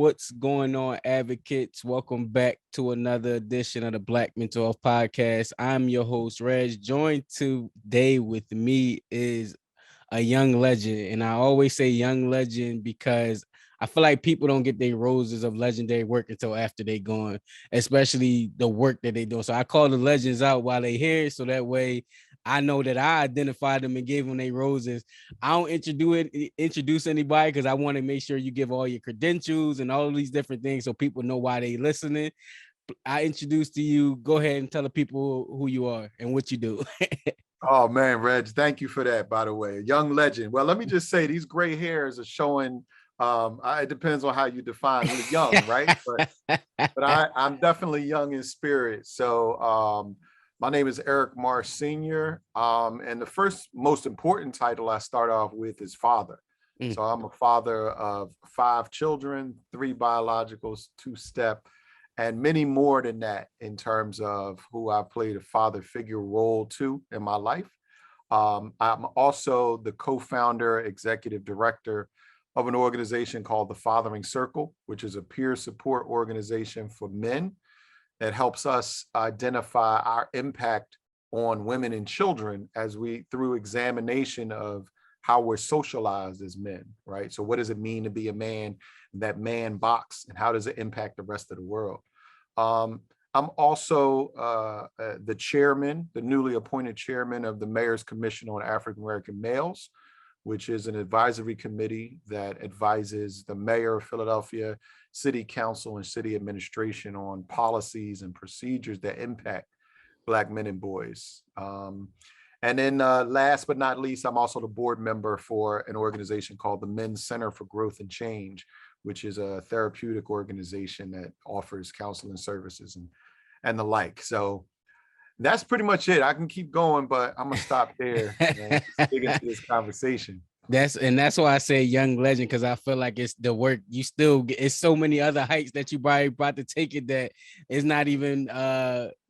What's going on, advocates? Welcome back to another edition of the Black Mental Health Podcast. I'm your host, Reg. Joined today with me is a young legend. And I always say young legend because I feel like people don't get their roses of legendary work until after they gone, especially the work that they do. So I call the legends out while they here, so that way I know that I identified them and gave them their roses. I don't introduce anybody because I want to make sure you give all your credentials and all of these different things so people know why they listening. I introduce to you. Go ahead and tell the people who you are and what you do. Oh man, Reg, thank you for that, by the way. A young legend. Well, let me just say these gray hairs are showing, it depends on how you define young, right? But I'm definitely young in spirit. So my name is Eric Marsh Sr. And the first most important title I start off with is father. So I'm a father of 5 children, 3 biologicals, 2 step, and many more than that in terms of who I played a father figure role to in my life. I'm also the co-founder, executive director of an organization called the Fathering Circle, which is a peer support organization for men that helps us identify our impact on women and children as we, through examination of how we're socialized as men, right? So what does it mean to be a man, that man box, and how does it impact the rest of the world? I'm also the chairman, the newly appointed chairman of the Mayor's Commission on African American Males, which is an advisory committee that advises the mayor of Philadelphia, city council, and city administration on policies and procedures that impact Black men and boys. And then last but not least, I'm also the board member for an organization called the Men's Center for Growth and Change, which is a therapeutic organization that offers counseling services and the like. So that's pretty much it. I can keep going, but I'm gonna stop there and dig into this conversation. That's why I say young legend, because I feel like it's the work you still get. It's so many other heights that you probably about to take it that it's not even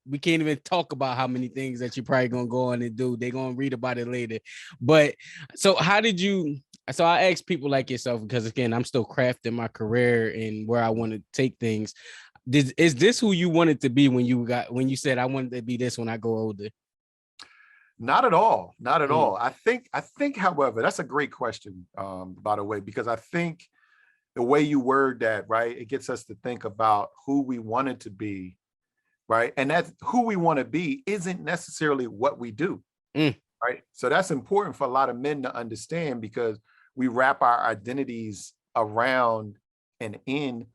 we can't even talk about how many things that you're probably gonna go on and do. They're gonna read about it later. But so how did you? So I ask people like yourself because again, I'm still crafting my career and where I want to take things. Is this who you wanted to be when you said I wanted to be this when I go older? Not at all. Not at all. I think, however, that's a great question, by the way, because I think the way you word that, right, it gets us to think about who we wanted to be, right? And that's who we want to be isn't necessarily what we do, right? So that's important for a lot of men to understand because we wrap our identities around and in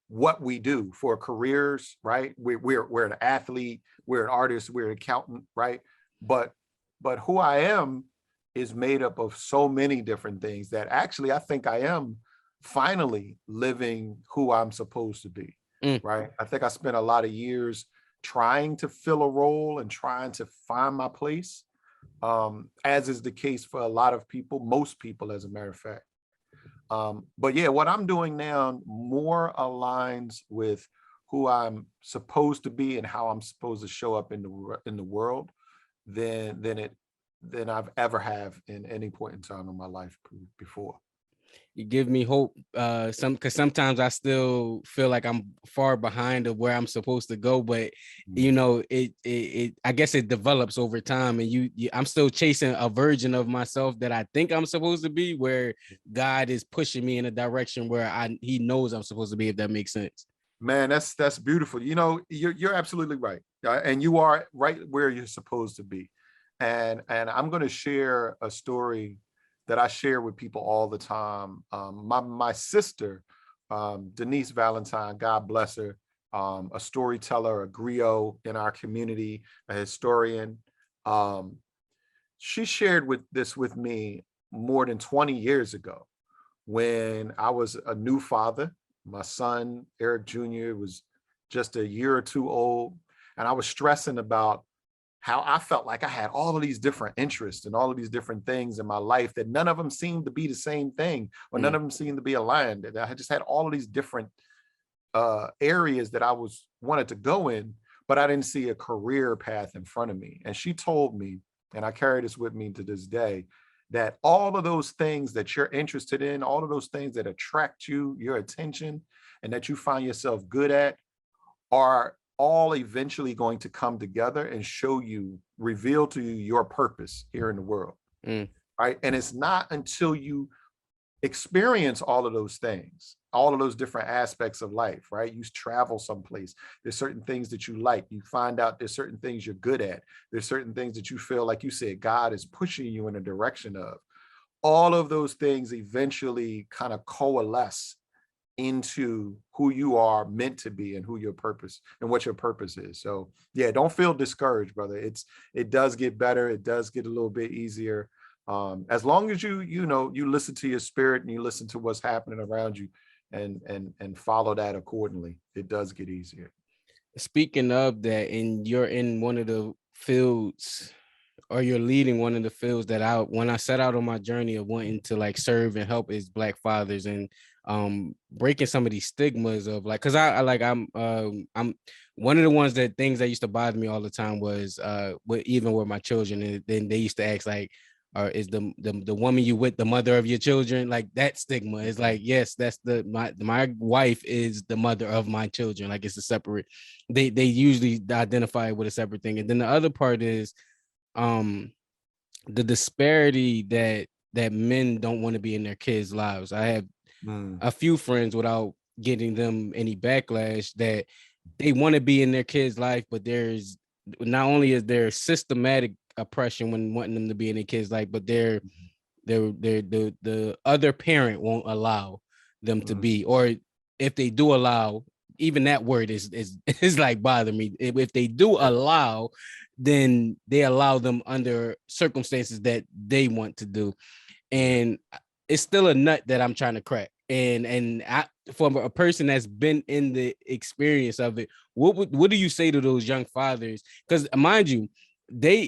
what we do for careers, right? We're an athlete, we're an artist, we're an accountant, right? But who I am is made up of so many different things that actually I think I am finally living who I'm supposed to be, right? I think I spent a lot of years trying to fill a role and trying to find my place, as is the case for a lot of people, most people, as a matter of fact. But yeah, what I'm doing now more aligns with who I'm supposed to be and how I'm supposed to show up in the world than I've ever have in any point in time in my life before. You give me hope, because sometimes I still feel like I'm far behind of where I'm supposed to go, but you know, it I guess it develops over time, and I'm still chasing a version of myself that I think I'm supposed to be, where God is pushing me in a direction where He knows I'm supposed to be, if that makes sense. Man, that's beautiful. You know, you're absolutely right, and you are right where you're supposed to be. And I'm going to share a story that I share with people all the time. My sister, Denise Valentine, God bless her, a storyteller, a griot in our community, a historian. She shared this with me more than 20 years ago when I was a new father. My son, Eric Jr., was just a year or two old. And I was stressing about how I felt like I had all of these different interests and all of these different things in my life that none of them seemed to be the same thing, or none of them seemed to be aligned. And I just had all of these different areas that I wanted to go in, but I didn't see a career path in front of me. And she told me, and I carry this with me to this day, that all of those things that you're interested in, all of those things that attract you, your attention, and that you find yourself good at are all eventually going to come together and show you, reveal to you your purpose here in the world. Mm. Right. And it's not until you experience all of those things, all of those different aspects of life, right? You travel someplace, there's certain things that you like, you find out there's certain things you're good at, there's certain things that you feel like you said God is pushing you in a direction of. All of those things eventually kind of coalesce into who you are meant to be and who your purpose and what your purpose is. So yeah, don't feel discouraged, brother. It does get better. It does get a little bit easier. As long as you listen to your spirit and you listen to what's happening around you and follow that accordingly, it does get easier. Speaking of that, and you're in one of the fields, or you're leading one of the fields that when I set out on my journey of wanting to like serve and help is Black fathers, and breaking some of these stigmas of like, because I'm one of the ones that things that used to bother me all the time was even with my children, and then they used to ask like, is the woman you with the mother of your children? Like that stigma is like, yes, that's my wife is the mother of my children. Like it's a separate, they usually identify it with a separate thing. And then the other part is the disparity that men don't want to be in their kids' lives. I have a few friends, without getting them any backlash, that they want to be in their kids' life, but there's not only is there systematic oppression when wanting them to be in their kids' life, but the other parent won't allow them to be, or if they do allow, even that word is like bothering me. If they do allow, then they allow them under circumstances that they want to do, and it's still a nut that I'm trying to crack. And from a person that's been in the experience of it, what do you say to those young fathers? Because mind you,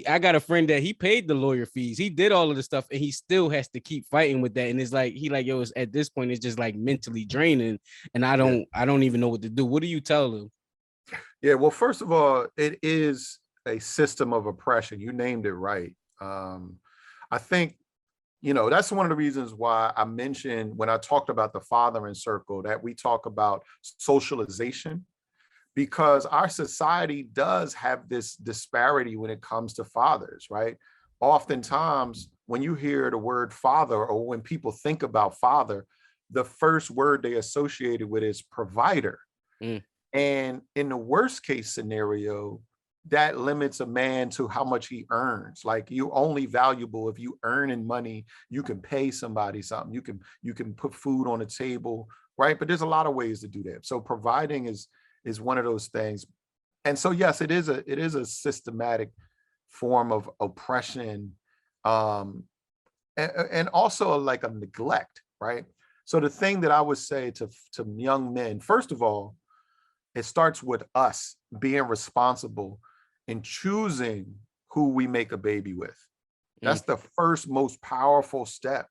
I got a friend that he paid the lawyer fees, he did all of the stuff, and he still has to keep fighting with that. And it's like yo, it's, at this point, it's just like mentally draining, and I don't even know what to do. What do you tell them? Yeah, well, first of all, it is a system of oppression. You named it right. I think that's one of the reasons why I mentioned when I talked about the fathering circle that we talk about socialization, because our society does have this disparity when it comes to fathers, right? Oftentimes, when you hear the word father, or when people think about father, the first word they associated with is provider. Mm. And in the worst case scenario, that limits a man to how much he earns. Like, you're only valuable if you earning money, you can pay somebody something, you can put food on the table, right? But there's a lot of ways to do that. So providing is one of those things. And so yes, it is a systematic form of oppression, and also like a neglect, right? So the thing that I would say to young men, first of all, it starts with us being responsible in choosing who we make a baby with. That's the first most powerful step.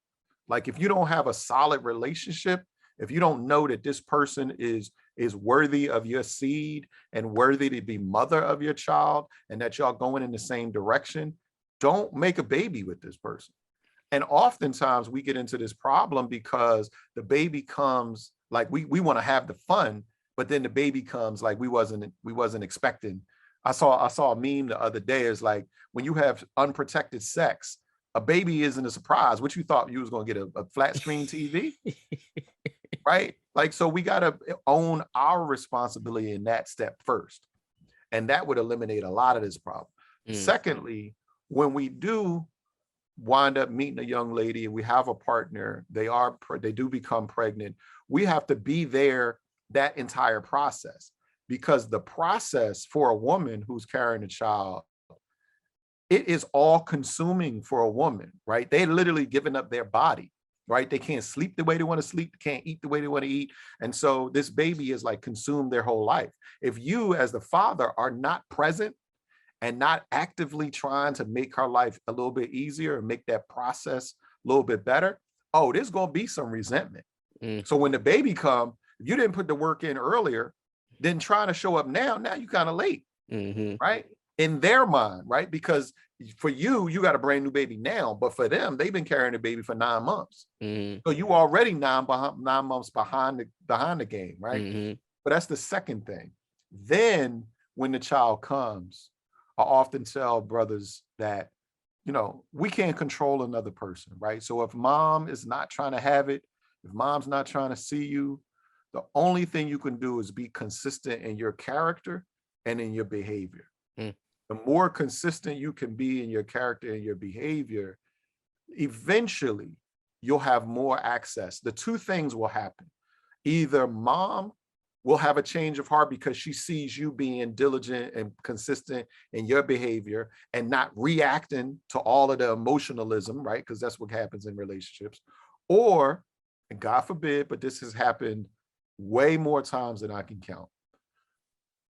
Like, if you don't have a solid relationship, if you don't know that this person is worthy of your seed and worthy to be mother of your child, and that y'all going in the same direction, don't make a baby with this person. And oftentimes we get into this problem because the baby comes like we want to have the fun, but then the baby comes like we wasn't expecting. I saw a meme the other day. Is like, when you have unprotected sex, a baby isn't a surprise. What you thought you was going to get a flat screen TV, right? Like, so we got to own our responsibility in that step first, and that would eliminate a lot of this problem. Secondly, when we do wind up meeting a young lady and we have a partner, they do become pregnant, we have to be there that entire process, because the process for a woman who's carrying a child, it is all consuming for a woman, right? They literally giving up their body, right? They can't sleep the way they want to sleep, can't eat the way they want to eat. And so this baby is like consumed their whole life. If you as the father are not present and not actively trying to make her life a little bit easier and make that process a little bit better, there's going to be some resentment. So when the baby come, if you didn't put the work in earlier, then trying to show up now you kind of late, right? in their mind, right? Because for you, you got a brand new baby now, but for them, they've been carrying a baby for 9 months. Mm-hmm. So you already 9 months behind the game, right? Mm-hmm. But that's the second thing. Then when the child comes, I often tell brothers that, we can't control another person, right? So if mom is not trying to have it, if mom's not trying to see you, the only thing you can do is be consistent in your character and in your behavior. Mm. The more consistent you can be in your character and your behavior, eventually you'll have more access. The two things will happen. Either mom will have a change of heart because she sees you being diligent and consistent in your behavior and not reacting to all of the emotionalism, right? Because that's what happens in relationships. Or, and God forbid, but this has happened way more times than I can count.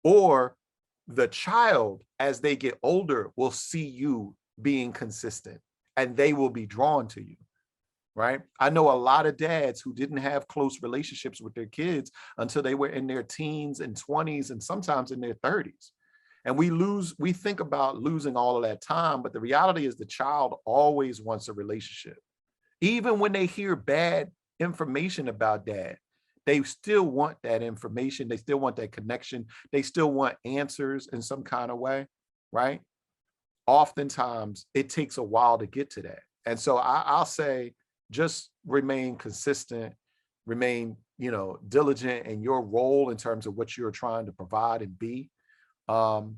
Or the child, as they get older, will see you being consistent and they will be drawn to you, right? I know a lot of dads who didn't have close relationships with their kids until they were in their teens and 20s and sometimes in their 30s. And we think about losing all of that time, but the reality is the child always wants a relationship. Even when they hear bad information about dad, they still want that information. They still want that connection. They still want answers in some kind of way, right? Oftentimes it takes a while to get to that. And so I'll say, just remain consistent, remain, diligent in your role in terms of what you're trying to provide and be. And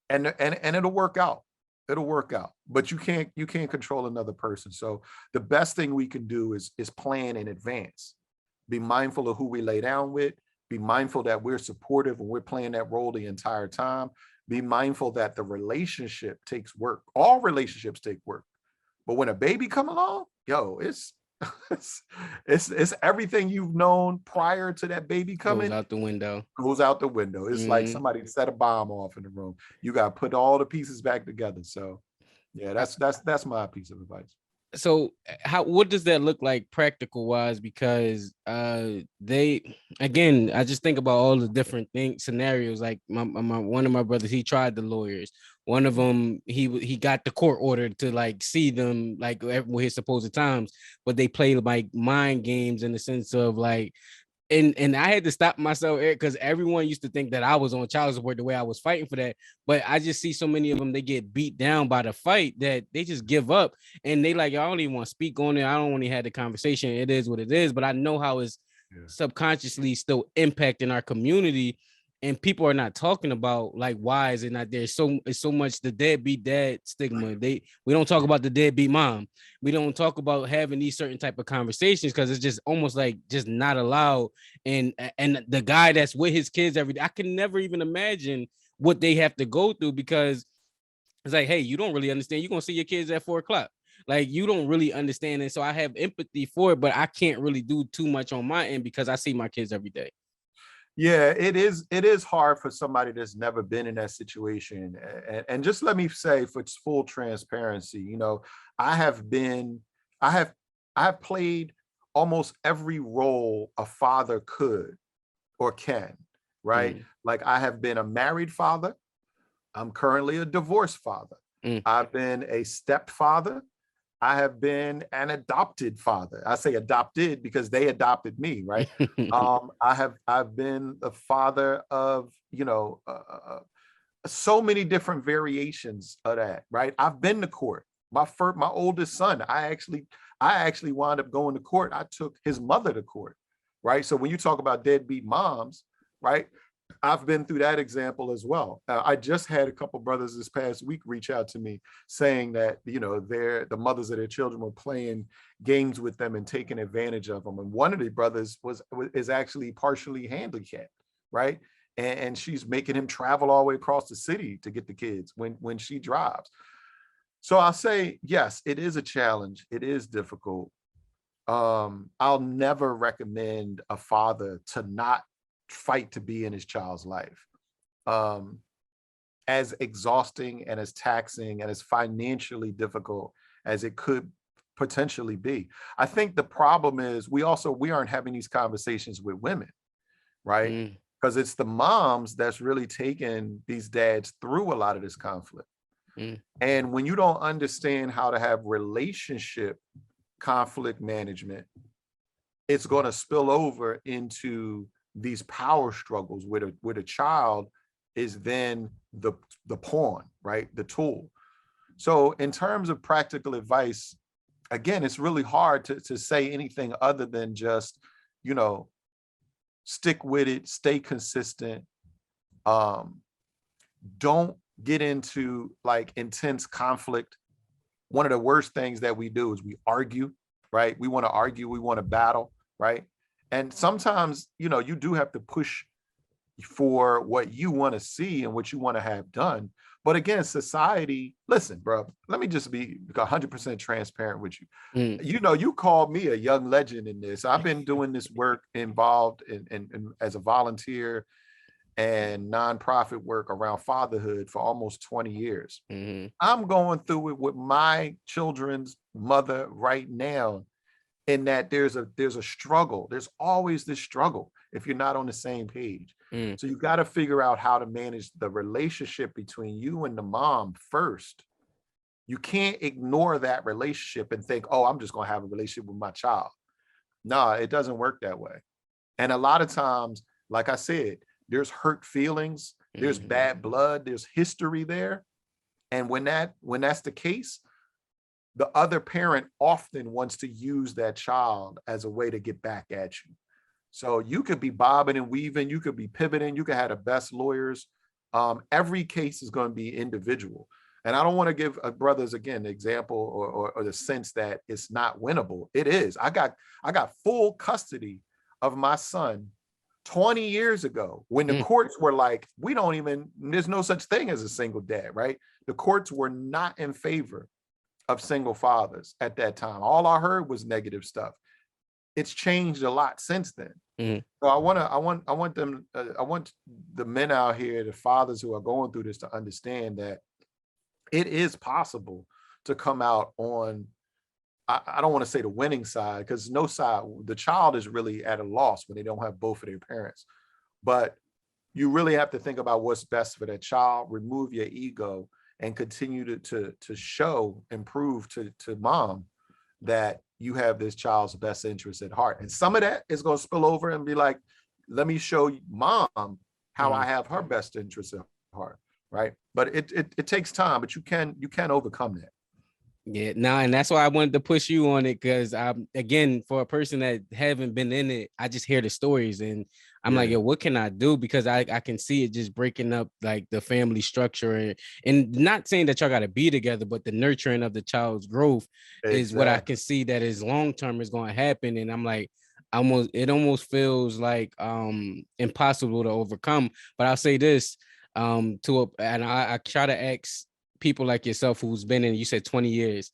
it'll work out. It'll work out. But you can't control another person. So the best thing we can do is plan in advance. Be mindful of who we lay down with. Be mindful that we're supportive and we're playing that role the entire time. Be mindful that the relationship takes work. All relationships take work. But when a baby come along, it's everything you've known prior to that baby coming Goes out the window. It's like somebody set a bomb off in the room. You got to put all the pieces back together. So yeah, that's my piece of advice. So what does that look like practical wise? Because I just think about all the different scenarios. Like my one of my brothers, he tried the lawyers. One of them, he got the court order to like see them like with his supposed times, but they play like mind games in the sense of like, and I had to stop myself, Eric, because everyone used to think that I was on child support the way I was fighting for that. But I just see so many of them, they get beat down by the fight that they just give up. And they like, I don't even want to speak on it. I don't want to have the conversation. It is what it is. But I know how it's subconsciously still impacting our community. And people are not talking about like, why is it not there? It's so much the deadbeat dad stigma. We don't talk about the deadbeat mom. We don't talk about having these certain type of conversations because it's just almost like just not allowed. And the guy that's with his kids every day, I can never even imagine what they have to go through, because it's like, hey, you don't really understand. You're gonna see your kids at 4 o'clock. Like, you don't really understand. And so I have empathy for it, but I can't really do too much on my end because I see my kids every day. Yeah, it is hard for somebody that's never been in that situation. And just let me say, for full transparency, I have played almost every role a father could or can, right? Like, I have been a married father. I'm currently a divorced father. I've been a stepfather. I have been an adopted father. I say adopted because they adopted me, right? I've been the father of, so many different variations of that, right? I've been to court. My oldest son, I actually wound up going to court. I took his mother to court, right? So when you talk about deadbeat moms, right? I've been through that example as well. I just had a couple brothers this past week reach out to me saying that, the mothers of their children were playing games with them and taking advantage of them. And one of the brothers is actually partially handicapped, right? And she's making him travel all the way across the city to get the kids when she drives. So I'll say, yes, it is a challenge. It is difficult. I'll never recommend a father to not fight to be in his child's life. As exhausting and as taxing and as financially difficult as it could potentially be. I think the problem is we aren't having these conversations with women, right? because it's the moms that's really taking these dads through a lot of this conflict. And when you don't understand how to have relationship conflict management, it's going to spill over into these power struggles where the child is then the pawn, right? The tool. So in terms of practical advice, again, it's really hard to say anything other than just, stick with it, stay consistent. Don't get into like intense conflict. One of the worst things that we do is we argue, right? We want to argue, we want to battle, right? And sometimes, you do have to push for what you want to see and what you want to have done. But again, society, listen, bro, let me just be 100% transparent with you. You called me a young legend in this. I've been doing this work involved in as a volunteer and nonprofit work around fatherhood for almost 20 years. I'm going through it with my children's mother right now, in that there's a struggle. There's always this struggle if you're not on the same page. So you got to figure out how to manage the relationship between you and the mom first. You can't ignore that relationship and think, oh, I'm just going to have a relationship with my child. No, it doesn't work that way. And a lot of times, like I said, there's hurt feelings, there's bad blood, there's history there. And when that's the case, the other parent often wants to use that child as a way to get back at you. So you could be bobbing and weaving, you could be pivoting, you could have the best lawyers. Every case is going to be individual. And I don't want to give brothers, again, the example or the sense that it's not winnable. It is. I got full custody of my son 20 years ago when the courts were like, there's no such thing as a single dad, right? The courts were not in favor of single fathers at that time. All I heard was negative stuff. It's changed a lot since then. So I want the men out here, the fathers who are going through this, to understand that it is possible to come out on, I don't want to say the winning side, because no side, the child is really at a loss when they don't have both of their parents. But you really have to think about what's best for that child, remove your ego, and continue to show and prove to mom that you have this child's best interest at heart. And some of that is going to spill over and be like, let me show mom how I have her best interest at heart, right? But it takes time, but you can overcome that. Yeah, no, and that's why I wanted to push you on it, because again, for a person that haven't been in it, I just hear the stories and I'm like, yo, what can I do? Because I can see it just breaking up like the family structure, and not saying that y'all got to be together, but the nurturing of the child's growth is what I can see that is long term is going to happen. And I'm like, it almost feels like impossible to overcome. But I'll say this, and I try to ask people like yourself who's been in, you said 20 years,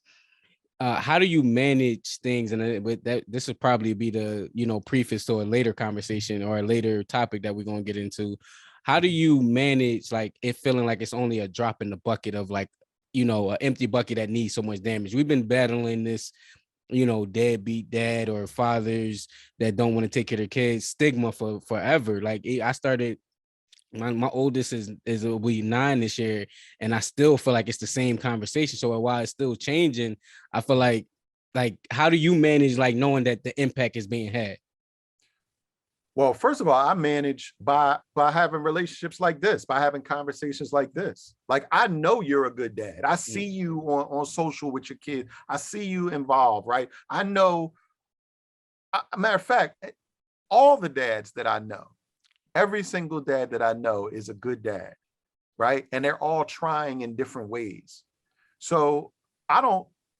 how do you manage things? And with that, this would probably be the preface to a later conversation or a later topic that we're going to get into. How do you manage like it feeling like it's only a drop in the bucket of like an empty bucket that needs so much damage? We've been battling this deadbeat dad or fathers that don't want to take care of their kids stigma for forever. Like I started, my oldest is will be 9 this year, and I still feel like it's the same conversation. So while it's still changing, I feel like how do you manage like knowing that the impact is being had? Well, first of all, I manage by having relationships like this, by having conversations like this. Like, I know you're a good dad. I see you on social with your kid. I see you involved, right? I know, matter of fact, all the dads that I know, every single dad that I know is a good dad, right? And they're all trying in different ways. So I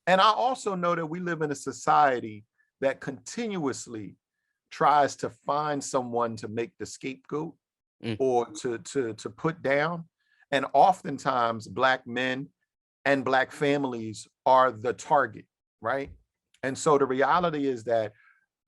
also know that we live in a society that continuously tries to find someone to make the scapegoat or to put down. And oftentimes Black men and Black families are the target, right? And so the reality is that,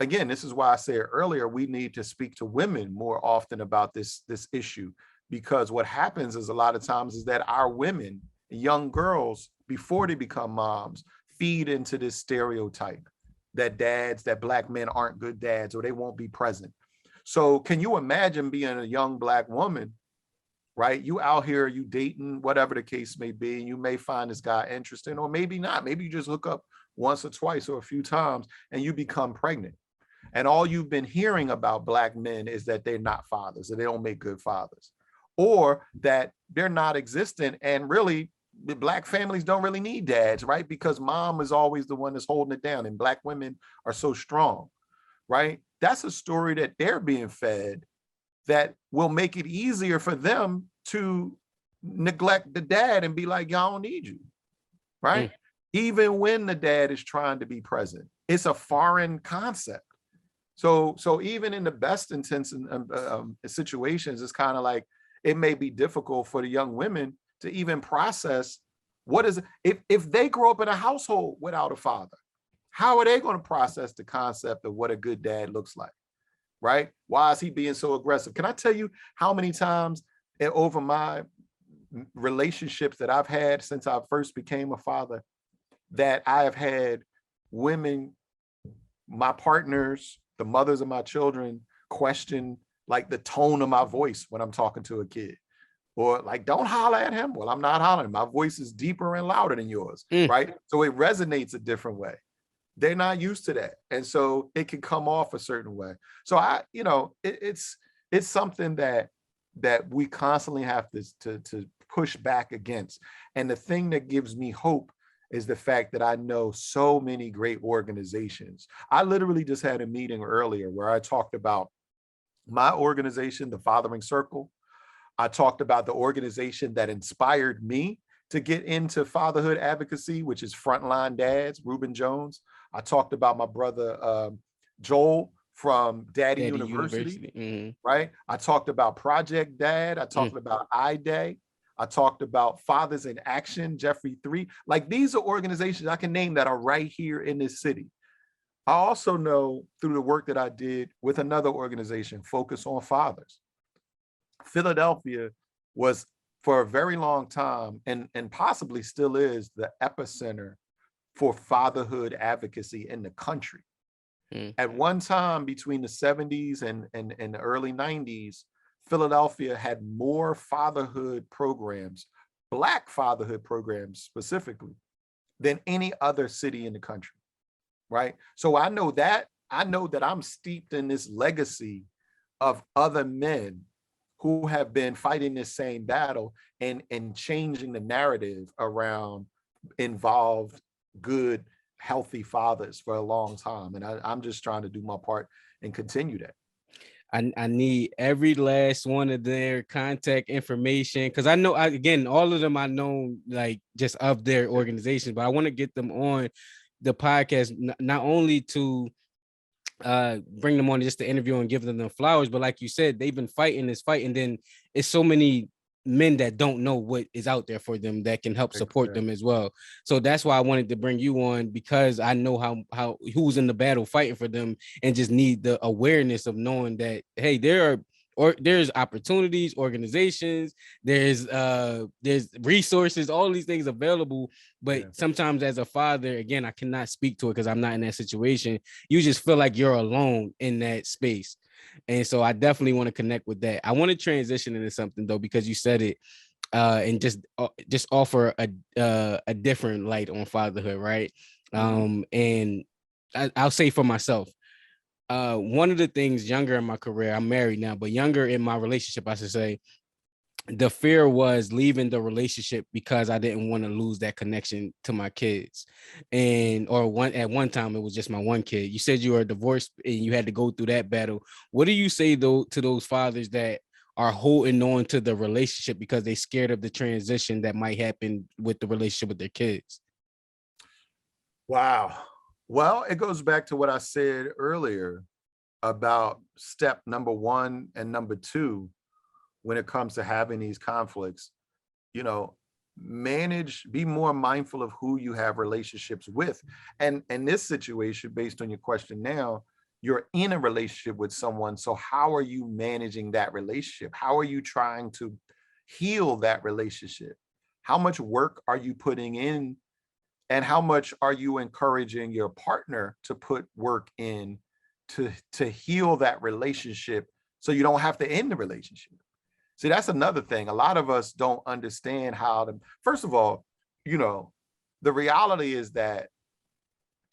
again, this is why I said earlier, we need to speak to women more often about this issue, because what happens is a lot of times is that our women, young girls, before they become moms, feed into this stereotype that Black men aren't good dads or they won't be present. So can you imagine being a young Black woman, right? You out here, you dating, whatever the case may be, and you may find this guy interesting, or maybe not. Maybe you just hook up once or twice or a few times and you become pregnant. And all you've been hearing about Black men is that they're not fathers, that they don't make good fathers, or that they're not existent. And really, the Black families don't really need dads, right? Because mom is always the one that's holding it down, and Black women are so strong, right? That's a story that they're being fed that will make it easier for them to neglect the dad and be like, y'all don't need you, right? Even when the dad is trying to be present. It's a foreign concept. So even in the best intense situations, it's kind of like, it may be difficult for the young women to even process what is, if they grow up in a household without a father, how are they going to process the concept of what a good dad looks like, right? Why is he being so aggressive? Can I tell you how many times over my relationships that I've had since I first became a father, that I have had women, my partners, the mothers of my children, question like the tone of my voice when I'm talking to a kid, or like, don't holler at him. Well, I'm not hollering. My voice is deeper and louder than yours, right? So it resonates a different way. They're not used to that. And so it can come off a certain way. So it's something that we constantly have to push back against. And the thing that gives me hope is the fact that I know so many great organizations. I literally just had a meeting earlier where I talked about my organization, the Fathering Circle. I talked about the organization that inspired me to get into fatherhood advocacy, which is Frontline Dads, Reuben Jones. I talked about my brother, Joel from Daddy University. Right? I talked about Project Dad. I talked about iDay. I talked about Fathers in Action, Jeffrey 3. Like, these are organizations I can name that are right here in this city. I also know through the work that I did with another organization, Focus on Fathers. Philadelphia was, for a very long time, and possibly still is, the epicenter for fatherhood advocacy in the country. At one time between the 70s and the early 90s, Philadelphia had more fatherhood programs, Black fatherhood programs specifically, than any other city in the country, right? So I know that I'm steeped in this legacy of other men who have been fighting this same battle and changing the narrative around involved, good, healthy fathers for a long time. And I'm just trying to do my part and continue that. I need every last one of their contact information, because I know, again, all of them I know, like, just of their organizations, but I want to get them on the podcast, not only to bring them on just to interview and give them the flowers, but like you said, they've been fighting this fight, and then it's so many men that don't know what is out there for them that can help support them as well. So that's why I wanted to bring you on, because I know how who's in the battle fighting for them, and just need the awareness of knowing that, hey, there's opportunities, organizations, there's resources, all these things available. But sometimes as a father, again, I cannot speak to it because I'm not in that situation. You just feel like you're alone in that space. And so I definitely want to connect with that. I want to transition into something though, because you said it, and just offer a different light on fatherhood, right? And I'll say for myself, one of the things younger in my career, I'm married now, but younger in my relationship, I should say, the fear was leaving the relationship because I didn't want to lose that connection to my kids. At one time, it was just my one kid. You said you were divorced and you had to go through that battle. What do you say though to those fathers that are holding on to the relationship because they're scared of the transition that might happen with the relationship with their kids? Wow. Well, it goes back to what I said earlier about step number 1 and number 2 when it comes to having these conflicts. Be more mindful of who you have relationships with. And in this situation, based on your question now, you're in a relationship with someone. So how are you managing that relationship? How are you trying to heal that relationship? How much work are you putting in? And how much are you encouraging your partner to put work in to heal that relationship so you don't have to end the relationship. See, that's another thing. A lot of us don't understand how to, first of all, the reality is that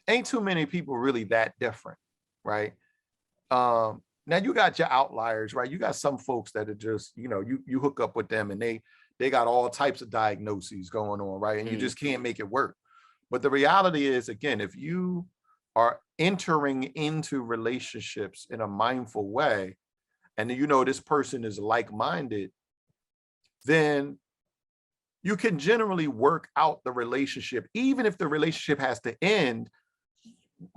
ain't too many people really that different, right? Now you got your outliers, right? You got some folks that are just, you hook up with them and they got all types of diagnoses going on, right? And you just can't make it work. But the reality is, again, if you are entering into relationships in a mindful way, and this person is like-minded, then you can generally work out the relationship. Even if the relationship has to end,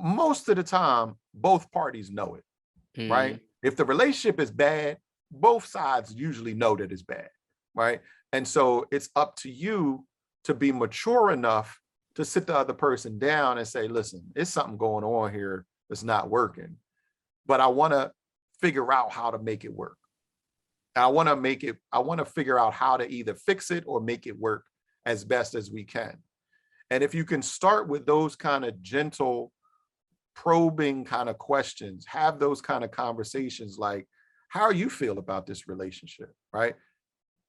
most of the time, both parties know it, right? If the relationship is bad, both sides usually know that it's bad, right? And so it's up to you to be mature enough to sit the other person down and say, listen, there's something going on here that's not working, but I want to figure out how to make it work. I want to figure out how to either fix it or make it work as best as we can. And if you can start with those kind of gentle, probing kind of questions, have those kind of conversations like, how do you feel about this relationship, right?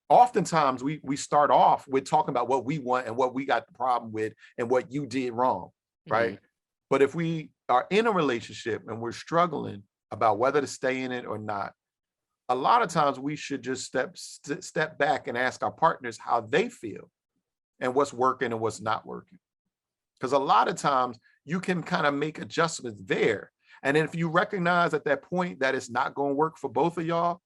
Oftentimes we start off with talking about what we want and what we got the problem with and what you did wrong, right? But if we are in a relationship and we're struggling about whether to stay in it or not, a lot of times we should just step back and ask our partners how they feel and what's working and what's not working. Because a lot of times you can kind of make adjustments there. And if you recognize at that point that it's not going to work for both of y'all,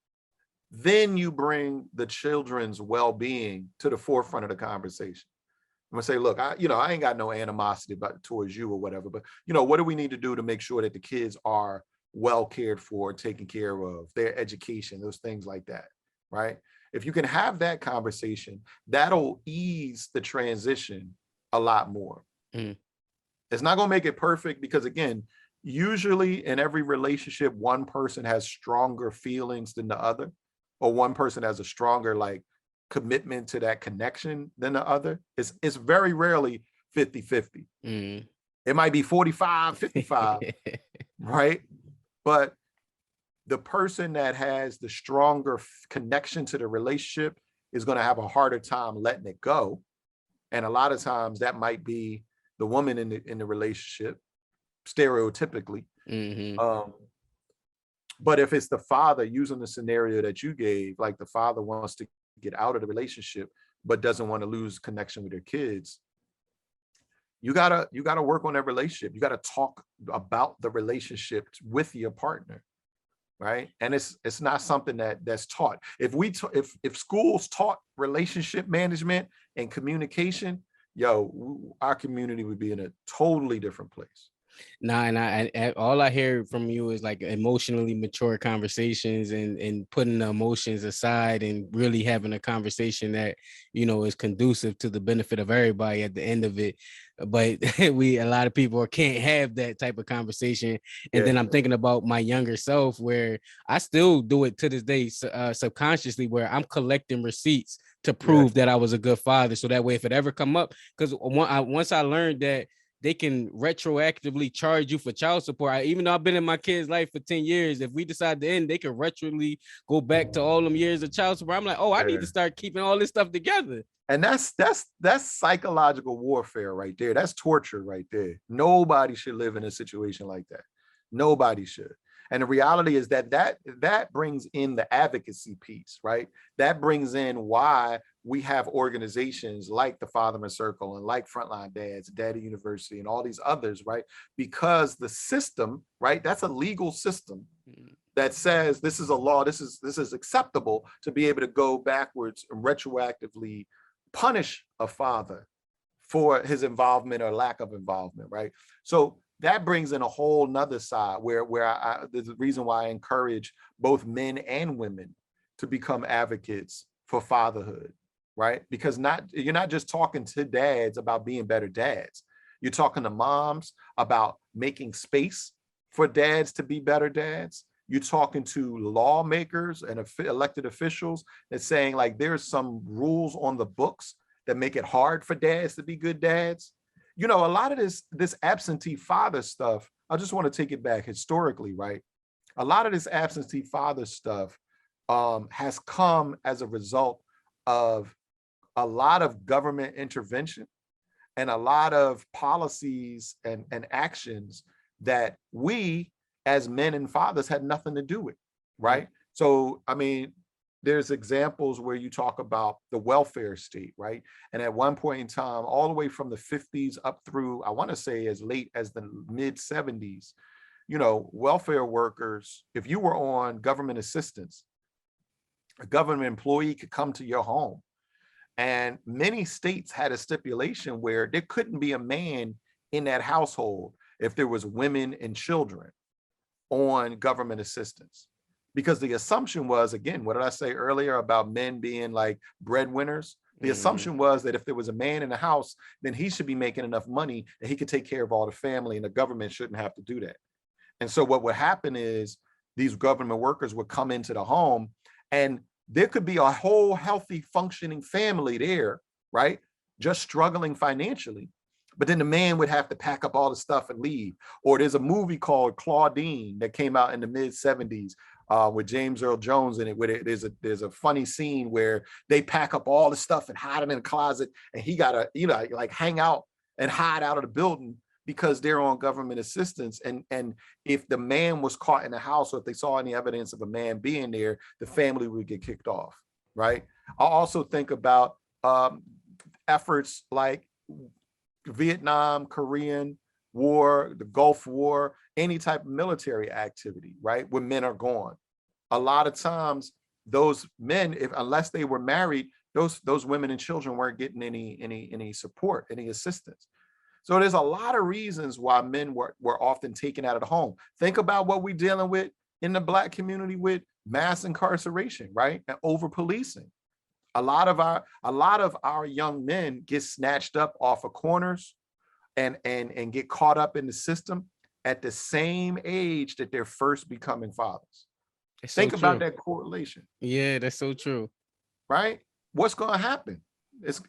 then you bring the children's well-being to the forefront of the conversation. I'm gonna say, look, I ain't got no animosity towards you or whatever, but what do we need to do to make sure that the kids are well cared for, taken care of, their education, those things like that, right? If you can have that conversation, that'll ease the transition a lot more. It's not going to make it perfect because, again, usually in every relationship, one person has stronger feelings than the other, or one person has a stronger commitment to that connection than the other. It's very rarely 50-50. It might be 45-55, right? But the person that has the stronger connection to the relationship is going to have a harder time letting it go. And a lot of times that might be the woman in the relationship, stereotypically. But if it's the father, using the scenario that you gave, like the father wants to get out of the relationship, but doesn't want to lose connection with their kids, you gotta work on that relationship. You gotta talk about the relationship with your partner, right? And it's not something that's taught. If schools taught relationship management and communication, our community would be in a totally different place. Nah, and all I hear from you is like emotionally mature conversations and putting the emotions aside and really having a conversation that is conducive to the benefit of everybody at the end of it. But a lot of people can't have that type of conversation. And then I'm thinking about my younger self, where I still do it to this day, subconsciously, where I'm collecting receipts to prove that I was a good father. So that way, if it ever come up, because once I learned that they can retroactively charge you for child support. Even though I've been in my kid's life for 10 years, if we decide to end, they can retroactively go back to all them years of child support. I'm like, I need to start keeping all this stuff together. And that's psychological warfare right there. That's torture right there. Nobody should live in a situation like that. Nobody should. And the reality is that brings in the advocacy piece, right? That brings in why we have organizations like the Fatherman Circle and like Frontline Dads, Daddy University, and all these others, right? Because the system, right? That's a legal system that says this is a law, this is acceptable to be able to go backwards and retroactively punish a father for his involvement or lack of involvement, right? So that brings in a whole nother side where there's a reason why I encourage both men and women to become advocates for fatherhood, right? Because you're not just talking to dads about being better dads. You're talking to moms about making space for dads to be better dads. You're talking to lawmakers and elected officials that's saying like there's some rules on the books that make it hard for dads to be good dads. A lot of this absentee father stuff I just want to take it back historically, right? A lot of this absentee father stuff has come as a result of a lot of government intervention and a lot of policies and actions that we as men and fathers had nothing to do with, right? So, I mean, there's examples where you talk about the welfare state, right? And at one point in time, all the way from the 50s up through, I want to say as late as the mid 70s, you know, welfare workers, if you were on government assistance, a government employee could come to your home. And many states had a stipulation where there couldn't be a man in that household if there was women and children on government assistance. Because the assumption was, again, what did I say earlier about men being like breadwinners? The assumption was that if there was a man in the house, then he should be making enough money that he could take care of all the family and the government shouldn't have to do that. And so what would happen is these government workers would come into the home and there could be a whole healthy functioning family there, right? Just struggling financially. But then the man would have to pack up all the stuff and leave. Or there's a movie called Claudine that came out in the mid 70s with James Earl Jones in it, where there's a funny scene where they pack up all the stuff and hide it in a closet, and he gotta, you know, like hang out and hide out of the building because they're on government assistance. And if the man was caught in the house, or if they saw any evidence of a man being there, the family would get kicked off, right? I also think about efforts like Vietnam, Korean War, the Gulf War, any type of military activity, right? When men are gone. A lot of times those men, unless they were married, those women and children weren't getting any support, any assistance. So there's a lot of reasons why men were often taken out of the home. Think about what we're dealing with in the Black community with mass incarceration, right? And over policing. A lot of our young men get snatched up off of corners and get caught up in the system at the same age that they're first becoming fathers. Think about that correlation. Yeah, that's so true. Right? What's going to happen? It's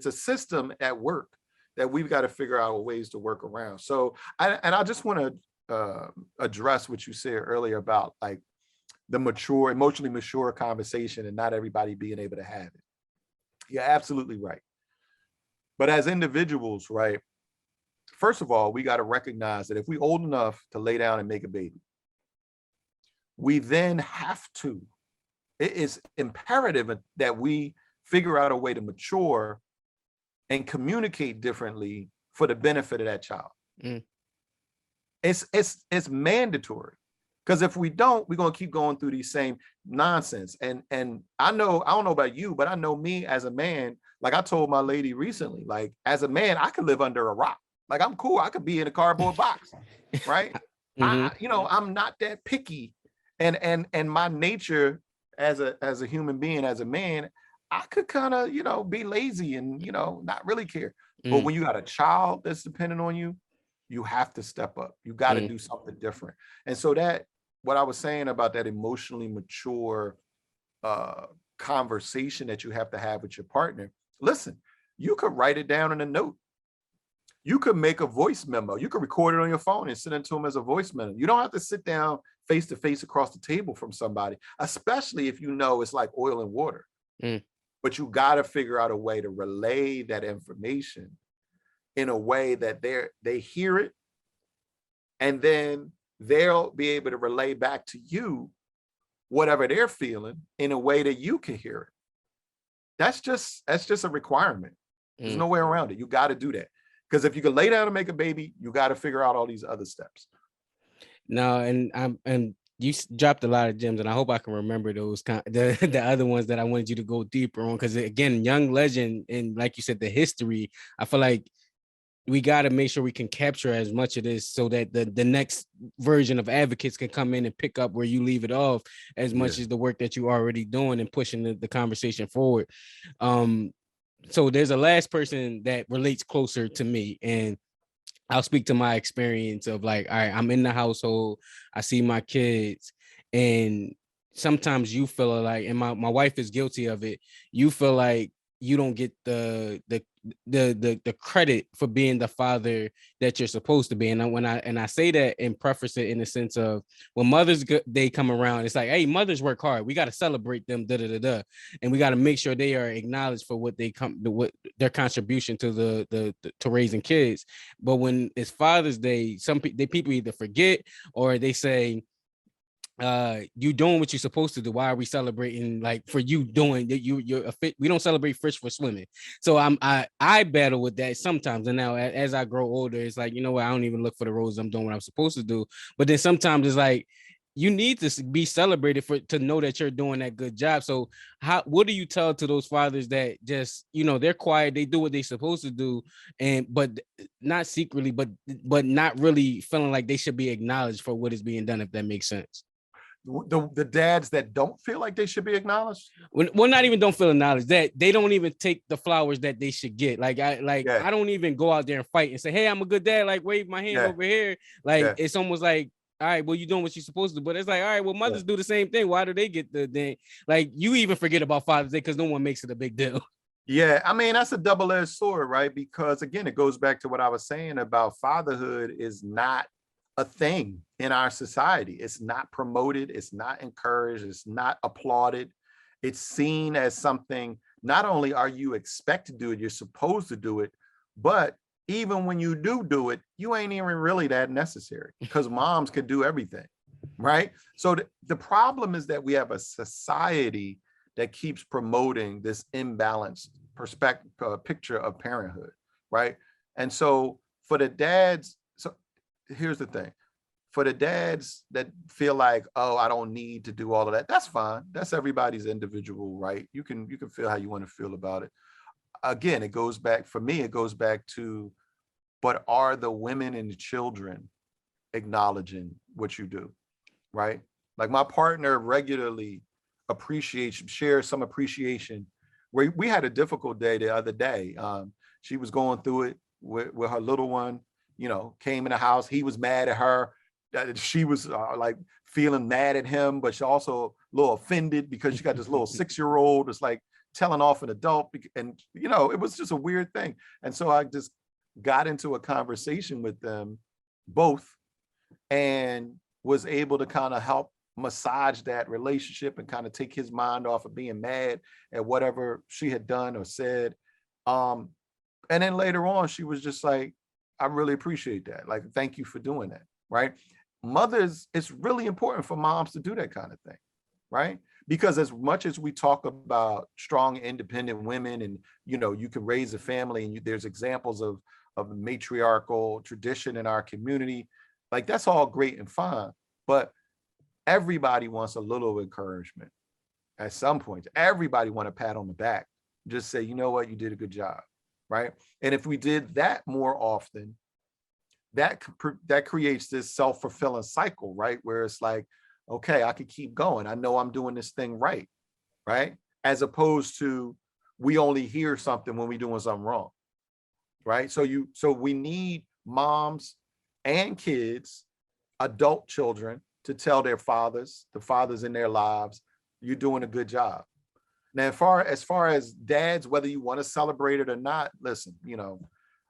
a system at work that we've got to figure out ways to work around. So I just want to address what you said earlier about like the mature, emotionally mature conversation and not everybody being able to have it. You're absolutely right. But as individuals, right, first of all, we got to recognize that if we're old enough to lay down and make a baby, we then have to, it is imperative that we figure out a way to mature and communicate differently for the benefit of that child. It's mandatory. Because if we don't, we're going to keep going through these same nonsense. And I don't know about you, but I know me as a man, like I told my lady recently, like as a man, I could live under a rock. Like I'm cool. I could be in a cardboard box, right? I'm not that picky. And my nature as a human being, as a man, I could kind of, be lazy and, not really care. But when you got a child that's dependent on you, you have to step up. You got to do something different. And so that, what I was saying about that emotionally mature conversation that you have to have with your partner, listen, you could write it down in a note. You could make a voice memo. You could record it on your phone and send it to them as a voice memo. You don't have to sit down face to face across the table from somebody, especially if you know it's like oil and water. But you got to figure out a way to relay that information in a way that they hear it, and then they'll be able to relay back to you whatever they're feeling in a way that you can hear it. That's just a requirement. There's no way around it. You got to do that. Because if you can lay down and make a baby, you got to figure out all these other steps. No, and you dropped a lot of gems, and I hope I can remember those the other ones that I wanted you to go deeper on. Because again, Young Legend, and like you said, the history, I feel like we got to make sure we can capture as much of this so that the next version of advocates can come in and pick up where you leave it off, as much as the work that you're already doing and pushing the conversation forward. So there's a last person that relates closer to me, and I'll speak to my experience of like, all right, I'm in the household, I see my kids, and sometimes you feel like, and my wife is guilty of it, you feel like you don't get the credit for being the father that you're supposed to be. And I say that and preface it in the sense of when Mother's Day come around, it's like, hey, mothers work hard. We got to celebrate them, and we got to make sure they are acknowledged for what what their contribution to the to raising kids. But when it's Father's Day, people either forget or they say, you doing what you're supposed to do. Why are we celebrating like for you doing that? You're a fit. We don't celebrate fish for swimming. So I battle with that sometimes. And now as I grow older, it's like, you know what, I don't even look for the roses. I'm doing what I'm supposed to do. But then sometimes it's like you need to be celebrated to know that you're doing that good job. So what do you tell to those fathers that just, they're quiet, they do what they're supposed to do, and but not secretly, but not really feeling like they should be acknowledged for what is being done, if that makes sense? The dads that don't feel like they should be acknowledged? Well, not even don't feel acknowledged, that they don't even take the flowers that they should get. I don't even go out there and fight and say, hey, I'm a good dad, like wave my hand over here. Like it's almost like, all right, well, you're doing what you're supposed to do. But it's like, all right, well, mothers do the same thing. Why do they get the thing? Like you even forget about Father's Day because no one makes it a big deal. Yeah, I mean, that's a double-edged sword, right? Because again, it goes back to what I was saying about fatherhood is not a thing in our society. It's not promoted, it's not encouraged, it's not applauded. It's seen as something, not only are you expected to do it, you're supposed to do it, but even when you do it, you ain't even really that necessary because moms could do everything, right? So the problem is that we have a society that keeps promoting this imbalanced picture of parenthood, right? And so for the dads, so here's the thing. For the dads that feel like, oh, I don't need to do all of that, that's fine. That's everybody's individual right. You can feel how you want to feel about it. Again, it goes back to, but are the women and the children acknowledging what you do, right? Like my partner regularly shares some appreciation. We had a difficult day the other day. She was going through it with her little one, came in the house. He was mad at her. She was like feeling mad at him, but she also a little offended because she got this little 6-year-old that's like telling off an adult. And, it was just a weird thing. And so I just got into a conversation with them both and was able to kind of help massage that relationship and kind of take his mind off of being mad at whatever she had done or said. And then later on, she was just like, I really appreciate that. Like, thank you for doing that, right? Mothers, it's really important for moms to do that kind of thing, right? Because as much as we talk about strong, independent women and, you can raise a family and there's examples of matriarchal tradition in our community, like that's all great and fine, but everybody wants a little encouragement at some point. Everybody want a pat on the back, just say, you know what, you did a good job, right? And if we did that more often, that creates this self-fulfilling cycle, right? Where it's like, okay, I could keep going. I know I'm doing this thing right, right? As opposed to we only hear something when we're doing something wrong, right? So we need moms and kids, adult children, to tell their fathers, the fathers in their lives, you're doing a good job. Now, as far as dads, whether you want to celebrate it or not, listen,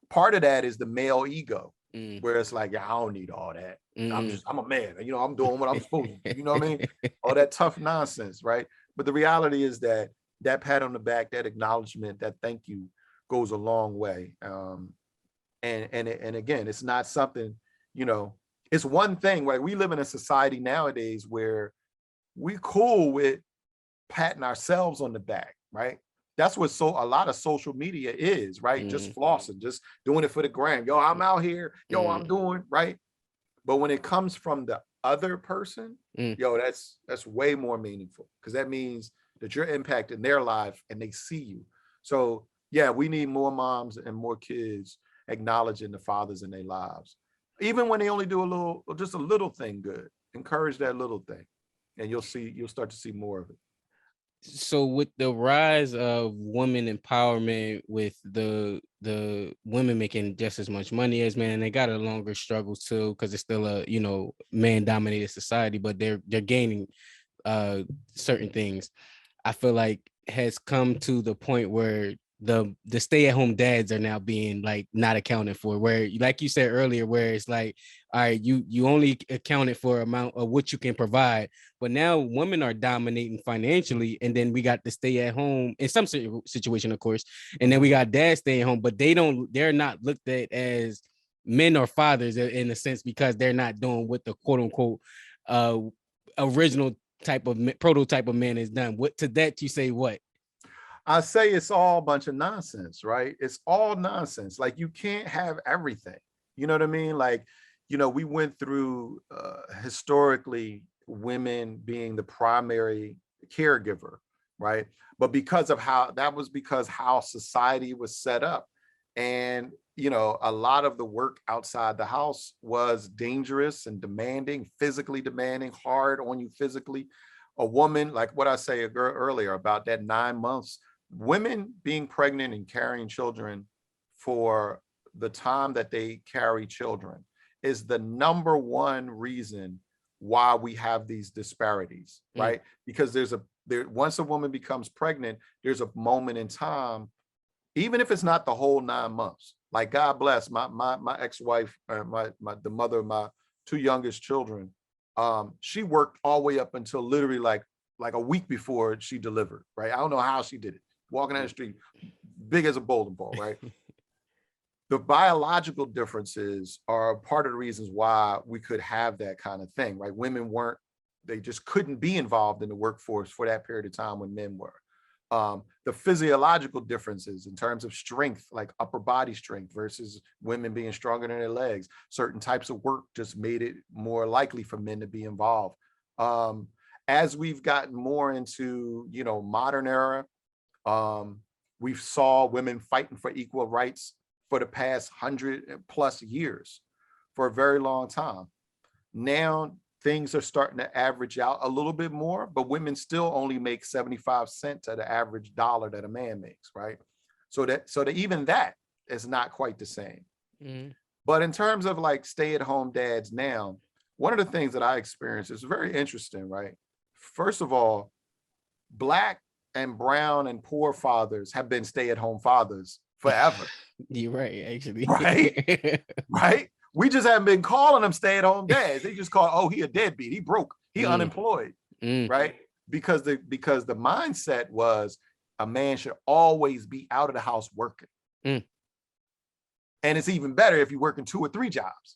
part of that is the male ego, where it's like, yeah, I don't need all that. I'm a man, I'm doing what I'm supposed to, you know what I mean? All that tough nonsense, right? But the reality is that pat on the back, that acknowledgement, that thank you goes a long way. And again, it's not something, it's one thing, right? We live in a society nowadays where we cool with patting ourselves on the back, right? That's what a lot of social media is, right? Just flossing, just doing it for the gram. Yo, I'm out here. Yo, I'm doing, right? But when it comes from the other person, yo, that's way more meaningful, because that means that you're impacting their life and they see you. So yeah, we need more moms and more kids acknowledging the fathers in their lives. Even when they only do just a little thing good, encourage that little thing, and you'll start to see more of it. So with the rise of women empowerment, with the women making just as much money as men, they got a longer struggle too, because it's still a man dominated society, but they're gaining certain things. I feel like has come to the point where the stay-at-home dads are now being like not accounted for, where like you said earlier, where it's like, all right, you only accounted for amount of what you can provide, but now women are dominating financially, and then we got the stay-at-home in some situation, of course, and then we got dads staying home, but they're not looked at as men or fathers in a sense, because they're not doing what the quote-unquote original type of prototype of man is done. What to that you say what? I say it's all a bunch of nonsense, right? It's all nonsense. Like, you can't have everything. You know what I mean? Like, we went through historically women being the primary caregiver, right? But because how society was set up. And, a lot of the work outside the house was dangerous and demanding, physically demanding, hard on you physically. A woman, like what I say earlier about that 9 months, women being pregnant and carrying children for the time that they carry children is the number one reason why we have these disparities, right? Because once a woman becomes pregnant, there's a moment in time, even if it's not the whole 9 months. Like, God bless my ex-wife, the mother of my 2 youngest children. She worked all the way up until literally like a week before she delivered, right? I don't know how she did it. Walking down the street, big as a bowling ball, right? The biological differences are part of the reasons why we could have that kind of thing, right? Women they just couldn't be involved in the workforce for that period of time when men were. The physiological differences in terms of strength, like upper body strength versus women being stronger than their legs. Certain types of work just made it more likely for men to be involved. As we've gotten more into, modern era, we've saw women fighting for equal rights for the past 100+ years, for a very long time. Now things are starting to average out a little bit more, but women still only make 75 cents of the average dollar that a man makes, right? So that even that is not quite the same. But in terms of like stay-at-home dads now, one of the things that I experienced is very interesting, right? First of all, Black and brown and poor fathers have been stay-at-home fathers forever. You're right, actually. Right? Right? We just haven't been calling them stay-at-home dads. They just call, he a deadbeat, he broke, he unemployed, right? Because the mindset was a man should always be out of the house working. And it's even better if you're working 2 or 3 jobs,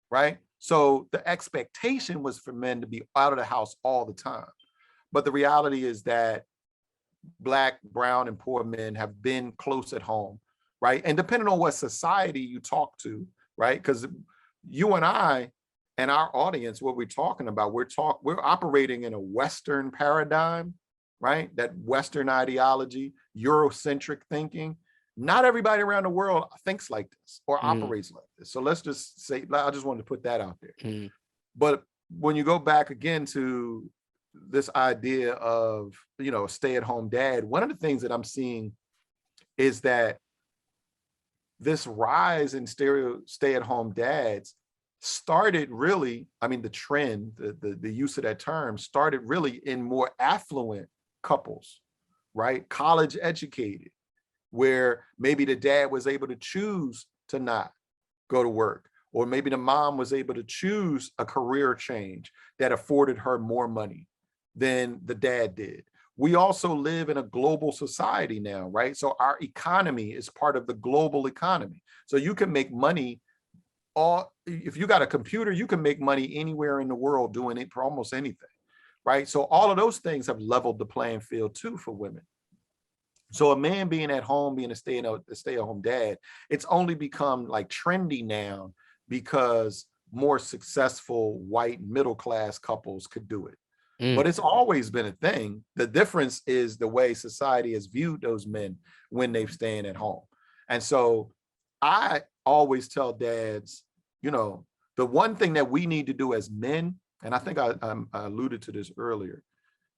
right? So the expectation was for men to be out of the house all the time. But the reality is that Black, brown, and poor men have been close at home, right? And depending on what society you talk to, right? Because you and I and our audience, what we're talking about, we're operating in a Western paradigm, right? That Western ideology, Eurocentric thinking. Not everybody around the world thinks like this or operates like this. So let's just say, I just wanted to put that out there. But when you go back again to this idea of, stay-at-home dad, one of the things that I'm seeing is that this rise in stay-at-home dads started really, the trend, the use of that term started really in more affluent couples, right? College educated, where maybe the dad was able to choose to not go to work, or maybe the mom was able to choose a career change that afforded her more money than the dad did. We also live in a global society now, right? So our economy is part of the global economy. So you can make money if you got a computer, you can make money anywhere in the world doing it for almost anything, right? So all of those things have leveled the playing field too for women. So a man being at home, being a stay-at-home dad, it's only become like trendy now because more successful white middle-class couples could do it. But it's always been a thing. The difference is the way society has viewed those men when they're staying at home. And so I always tell dads, the one thing that we need to do as men, and I think I alluded to this earlier,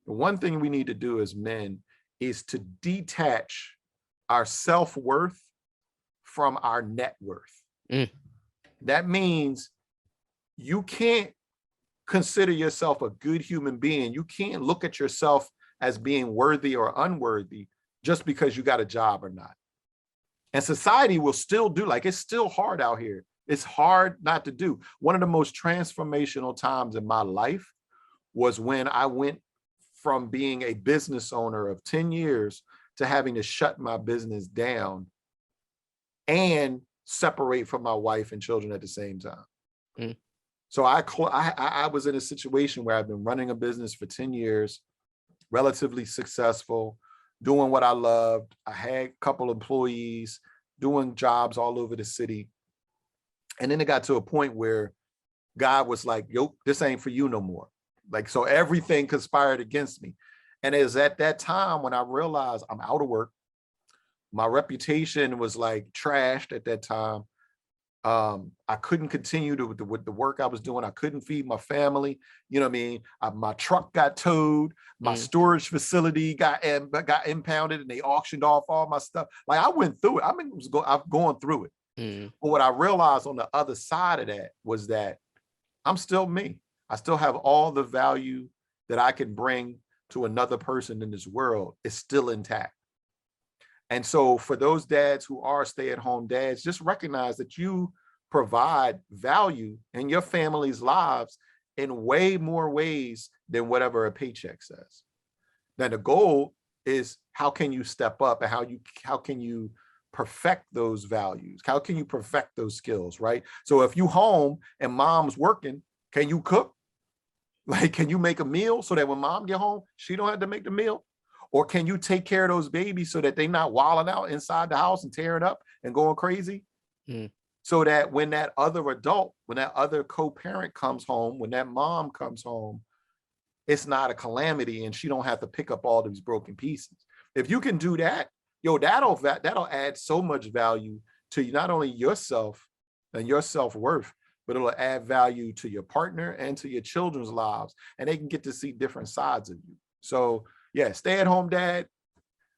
the one thing we need to do as men is to detach our self-worth from our net worth. That means you can't consider yourself a good human being. You can't look at yourself as being worthy or unworthy just because you got a job or not. And society will still do, like, it's still hard out here. It's hard not to do. One of the most transformational times in my life was when I went from being a business owner of 10 years to having to shut my business down and separate from my wife and children at the same time. Mm. So I was in a situation where I've been running a business for 10 years, relatively successful, doing what I loved. I had a couple employees, doing jobs all over the city. And then it got to a point where God was like, yo, this ain't for you no more. Like, so everything conspired against me. And it was at that time when I realized I'm out of work. My reputation was like trashed at that time. I couldn't continue with the work I was doing. I couldn't feed my family. You know what I mean? My truck got towed. My storage facility got impounded, and they auctioned off all my stuff. Like, I went through it. I mean, I've gone through it. But what I realized on the other side of that was that I'm still me. I still have all the value that I can bring to another person in this world is still intact. And so for those dads who are stay-at-home dads, just recognize that you provide value in your family's lives in way more ways than whatever a paycheck says. Then the goal is, how can you step up, and how can you perfect those values? How can you perfect those skills, right? So if you home and mom's working, can you cook? Like, can you make a meal so that when mom get home, she don't have to make the meal? Or can you take care of those babies so that they're not wilding out inside the house and tearing up and going crazy? So that when that other adult, when that other co-parent comes home, when that mom comes home, it's not a calamity and she don't have to pick up all these broken pieces. If you can do that, yo, that'll add so much value to not only yourself and your self-worth, but it'll add value to your partner and to your children's lives, and they can get to see different sides of you. So yeah, stay-at-home dad,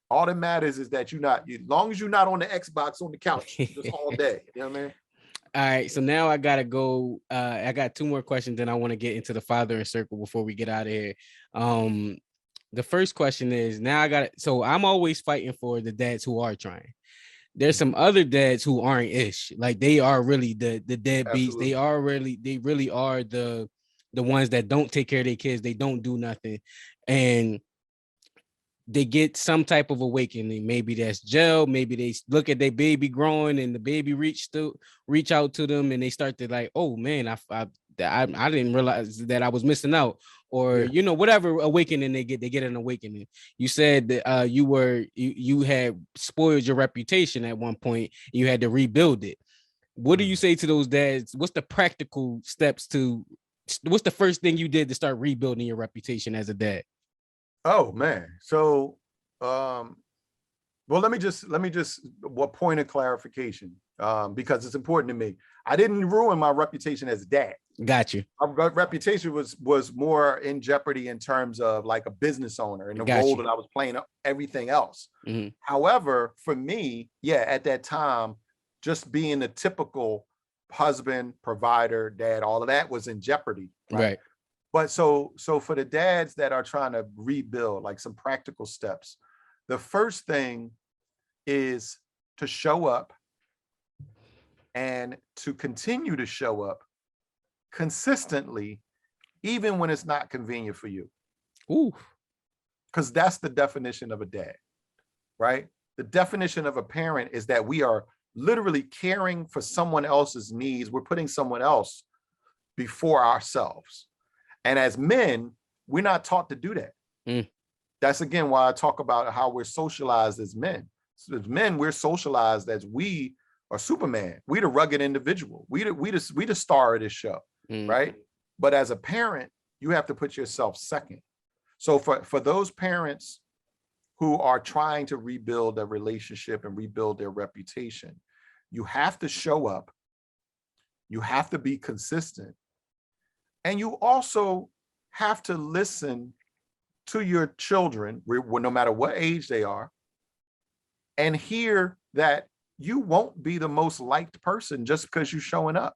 all that matters is that as long as you're not on the Xbox on the couch just all day. You know what I mean? All right, so now I gotta go. I got two more questions, then I want to get into the fathering circle before we get out of here. The first question is, so I'm always fighting for the dads who are trying. There's some other dads who aren't ish. Like, they are really the deadbeats. They really are the ones that don't take care of their kids. They don't do nothing. And they get some type of awakening. Maybe that's jail. Maybe they look at their baby growing and the baby reach out to them, and they start to like, oh man, I didn't realize that I was missing out, or whatever awakening they get an awakening. You said that you had spoiled your reputation at one point. You had to rebuild it. What do you say to those dads? What's the practical steps what's the first thing you did to start rebuilding your reputation as a dad? Oh man. So, well, let me just what point of clarification, because it's important to me. I didn't ruin my reputation as a dad. Got you. My reputation was more in jeopardy in terms of like a business owner and the role that I was playing, everything else. However, for me, at that time, just being a typical husband, provider, dad, all of that was in jeopardy. Right. But so for the dads that are trying to rebuild, like some practical steps, the first thing is to show up and to continue to show up consistently, even when it's not convenient for you. Ooh. Because that's the definition of a dad, right? The definition of a parent is that we are literally caring for someone else's needs. We're putting someone else before ourselves. And as men, we're not taught to do that. That's again why I talk about how we're socialized as men. So as men, we're socialized as we are Superman. We the rugged individual. We the star of this show, right? But as a parent, you have to put yourself second. So for those parents who are trying to rebuild their relationship and rebuild their reputation, you have to show up. You have to be consistent. And you also have to listen to your children, no matter what age they are, and hear that you won't be the most liked person just because you're showing up,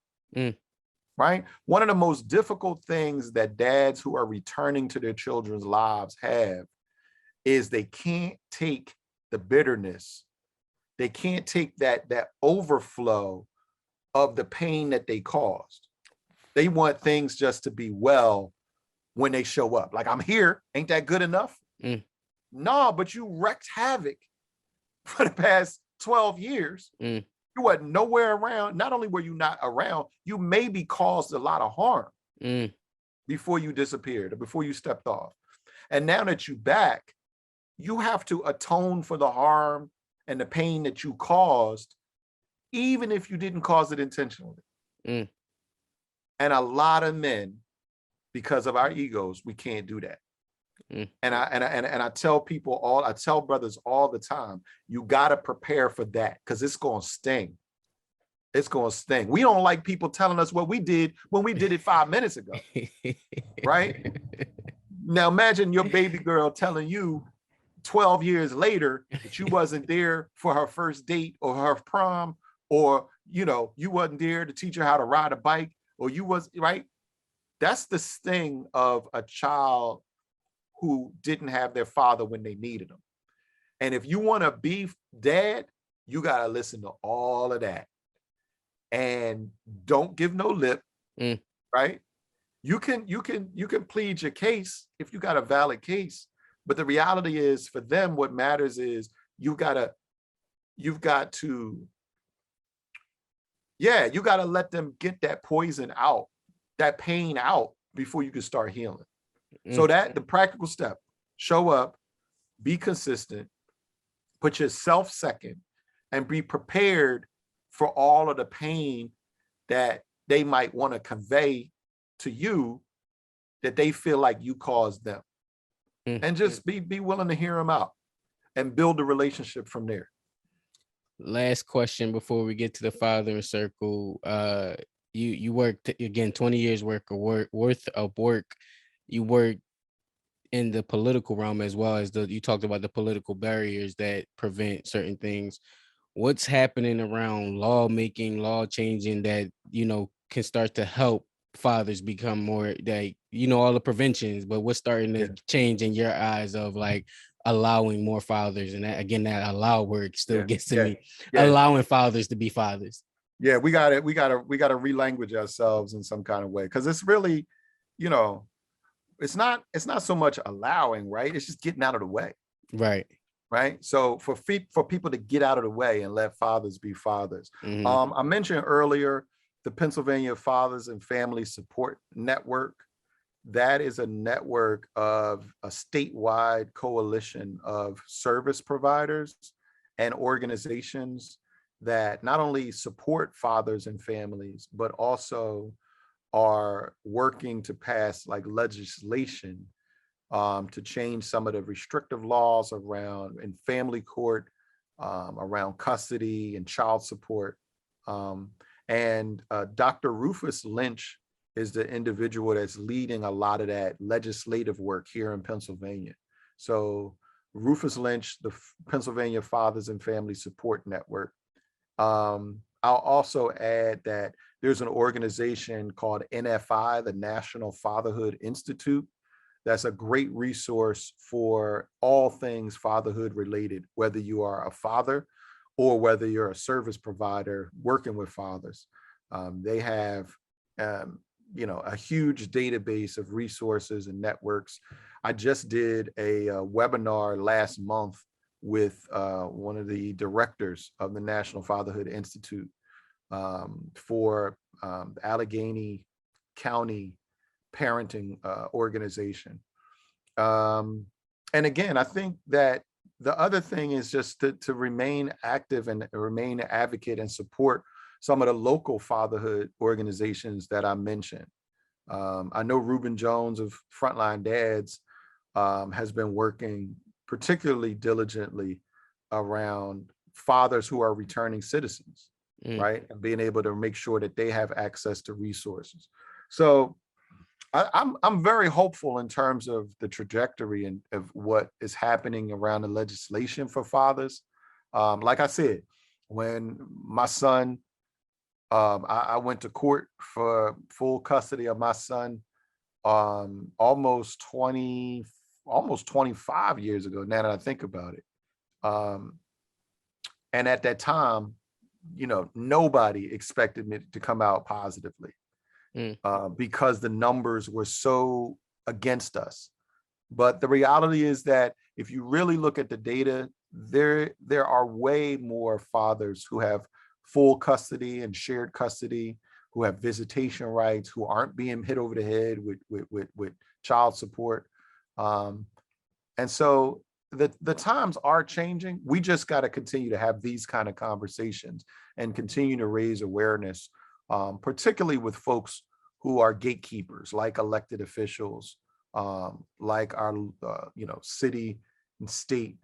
right? One of the most difficult things that dads who are returning to their children's lives have is they can't take the bitterness. They can't take that overflow of the pain that they caused. They want things just to be well when they show up. Like, I'm here. Ain't that good enough? No, but you wreaked havoc for the past 12 years. You wasn't nowhere around. Not only were you not around, you maybe caused a lot of harm before you disappeared or before you stepped off. And now that you're back, you have to atone for the harm and the pain that you caused, even if you didn't cause it intentionally. And a lot of men, because of our egos, we can't do that. And I tell people I tell brothers all the time, you got to prepare for that, because it's going to sting. It's going to sting. We don't like people telling us what we did when we did it 5 minutes ago. Right? Now imagine your baby girl telling you 12 years later that you wasn't there for her first date or her prom, or, you know, you wasn't there to teach her how to ride a bike, or you was, right? That's the sting of a child who didn't have their father when they needed them. And if you want to be dad, you got to listen to all of that and don't give no lip, right? You can plead your case if you got a valid case, but the reality is, for them, what matters is you've got to let them get that poison out, that pain out, before you can start healing. So that the practical step: show up, be consistent, put yourself second, and be prepared for all of the pain that they might want to convey to you, that they feel like you caused them. And just be willing to hear them out and build a relationship from there. Last question before we get to the father circle. You worked, again, 20 years worth of work. You worked in the political realm, as well as you talked about the political barriers that prevent certain things. What's happening around lawmaking, law changing that, you know, can start to help fathers become more, like, you know, all the preventions, but what's starting to change in your eyes of, like, allowing more fathers? And that, again, that allow word still gets to me. Allowing fathers to be fathers. Yeah, we got to relanguage ourselves in some kind of way, because it's really, you know, it's not so much allowing, right? It's just getting out of the way. Right. So for people to get out of the way and let fathers be fathers. I mentioned earlier the Pennsylvania Fathers and Family Support Network. That is a network of a statewide coalition of service providers and organizations that not only support fathers and families, but also are working to pass, like, legislation to change some of the restrictive laws around in family court, around custody and child support. And Dr. Rufus Lynch is the individual that's leading a lot of that legislative work here in Pennsylvania. So Rufus Lynch, the Pennsylvania Fathers and Family Support Network. I'll also add that there's an organization called NFI, the National Fatherhood Institute. That's a great resource for all things fatherhood related, whether you are a father or whether you're a service provider working with fathers. They have, a huge database of resources and networks. I just did a webinar last month with one of the directors of the National Fatherhood Institute for the Allegheny County parenting organization. And again, I think that the other thing is just to remain active and remain an advocate and support some of the local fatherhood organizations that I mentioned. I know Reuben Jones of Frontline Dads has been working particularly diligently around fathers who are returning citizens, right? And being able to make sure that they have access to resources. So I'm very hopeful in terms of the trajectory and of what is happening around the legislation for fathers. Like I said, when my son, I went to court for full custody of my son almost 25 years ago, now that I think about it. Um, and at that time, nobody expected me to come out positively because the numbers were so against us. But the reality is that if you really look at the data, there are way more fathers who have full custody and shared custody, who have visitation rights, who aren't being hit over the head with child support. And so the times are changing. We just got to continue to have these kind of conversations and continue to raise awareness, particularly with folks who are gatekeepers, like elected officials, like our city and state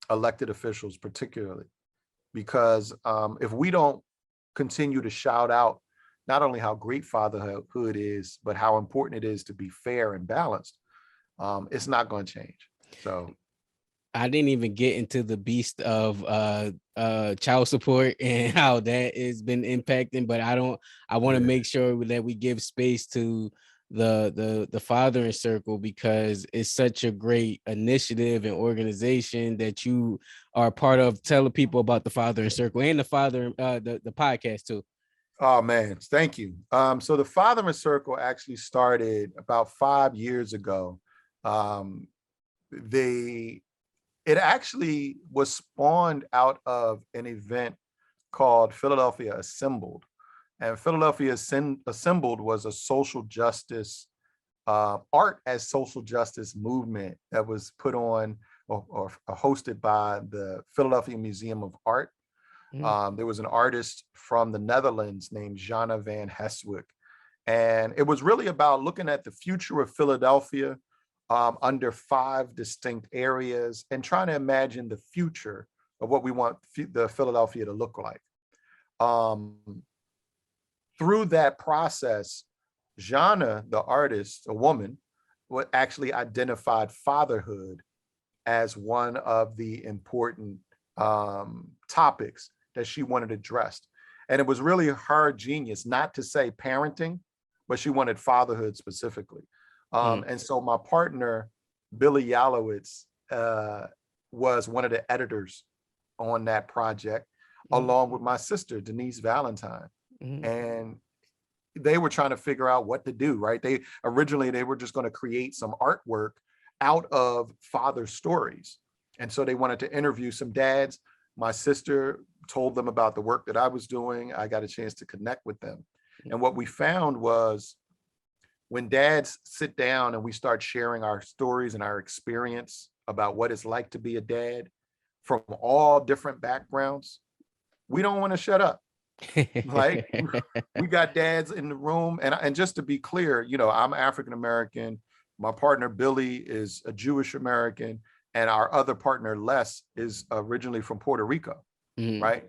elected officials, particularly, because if we don't continue to shout out not only how great fatherhood is, but how important it is to be fair and balanced, it's not going to change. So I didn't even get into the beast of child support and how that has been impacting, but I want to make sure that we give space to the fathering circle, because it's such a great initiative and organization that you are a part of. Tell the people about the fathering circle and the podcast too. Oh man, thank you. So the fathering circle actually started about 5 years ago. It actually was spawned out of an event called Philadelphia Assembled. And Philadelphia Assembled was a social justice, art as social justice movement that was put on or hosted by the Philadelphia Museum of Art. There was an artist from the Netherlands named Jana van Heswick. And it was really about looking at the future of Philadelphia under 5 distinct areas and trying to imagine the future of what we want the Philadelphia to look like. Through that process, Jana, the artist, a woman, actually identified fatherhood as one of the important topics that she wanted addressed. And it was really her genius, not to say parenting, but she wanted fatherhood specifically. And so my partner, Billy Yalowitz, was one of the editors on that project, along with my sister, Denise Valentine. And they were trying to figure out what to do, right? They were just going to create some artwork out of father stories. And so they wanted to interview some dads. My sister told them about the work that I was doing. I got a chance to connect with them. And what we found was, when dads sit down and we start sharing our stories and our experience about what it's like to be a dad from all different backgrounds, we don't want to shut up. Like, we got dads in the room. And just to be clear, I'm African-American. My partner, Billy, is a Jewish American. And our other partner, Les, is originally from Puerto Rico, right?